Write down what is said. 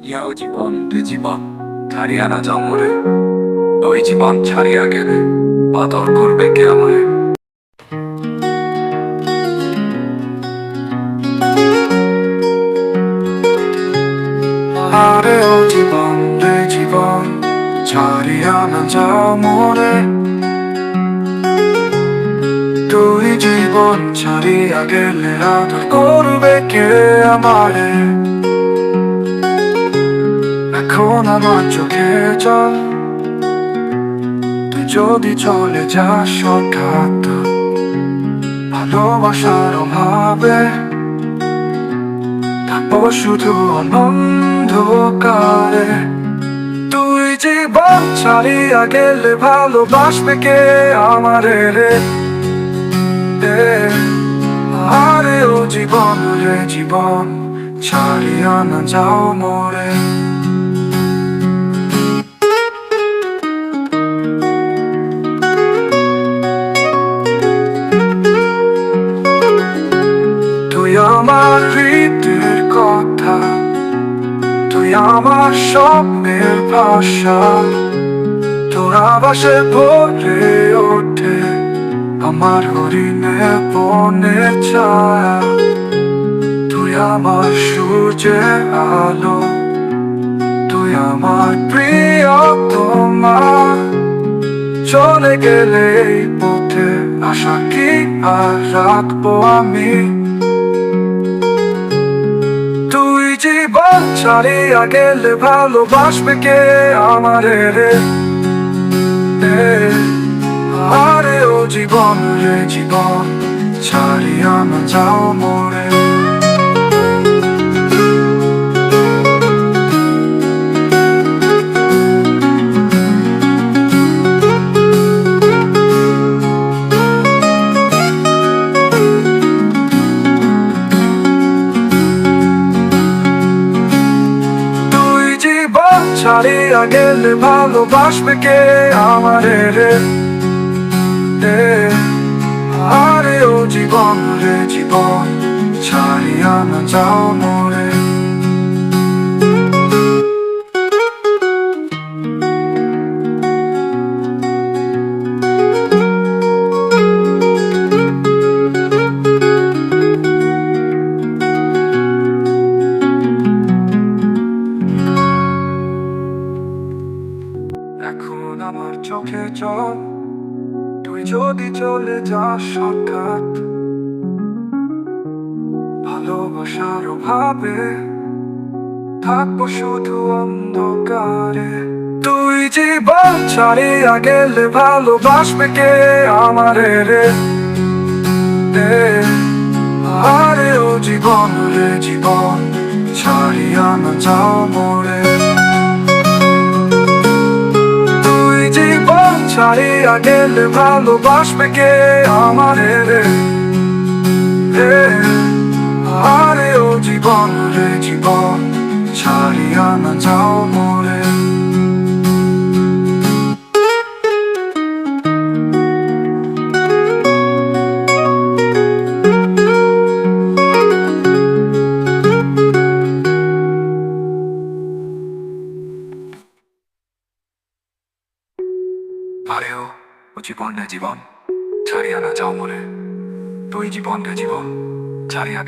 ইয়া জীবন রে জীবন ছাড়িয়া না যাও মোরে, ওই জীবন ছাড়িয়া গেলে আদর করবে কে আমায়। আরে ও জীবন রে জীবন ছাড়িয়া না যাও মোরে, তুই জীবন ছাড়িয়া গেলে আদর করবে কে আমারে। এখন আমার চোখে জল, তুই যদি চলে যাস হঠাৎ ভালোবাসার অভাবে, থাকবো শুধু অন্ধকারে। তুই জীবন ছাড়িয়া গেলে ভালোবাসবে কে আমারে রে। আরে ও জীবন রে জীবন ছাড়িয়া না যাও মোরে। তুই আমার হৃদের কথা, তুই আমার স্বপ্নের ভাষা, তোর আবাসে ভরে ওঠে আমার হরিণে বনের ছায়া। তুই আমার সূর্যের আলো, তুই আমার প্রিয়তমা। চলে গেলে এই পথে আশা কি আর রাখবো আমি। তুই জীবন ছাড়িয়া গেলে ভালোবাসবে কে আমারে রে। আরে ও জীবন রে জীবন ছাড়িয়া না যাও মোরে। তুই জীবন ছাড়িয়া গেলে ভালোবাসবে কে আমারে রে। আরে ও জীবন রে জীবন ছাড়িয়া না যাও মোরে। এখন আমার চোখে জল, তুই যদি চলে যাস হঠাৎ ভালোবাসার অভাবে, থাকবো শুধু অন্ধকারে। তুই জীবন ছাড়িয়া গেলে ভালোবাসবে কে আমারে রে। আরে ও জীবন রে জীবন ছাড়িয়া না যাও মোরে। তুই জীবন ছাড়িয়া গেলে ভালোবাসবে কে আমারে রে। আরে ও জীবন রে জীবন ছাড়িয়া না যাও মোরে। আরে ও জীবন রে জীবন ছাড়িয়া না যাও মোরে, তুই জীবন রে জীবন ছাড়িয়া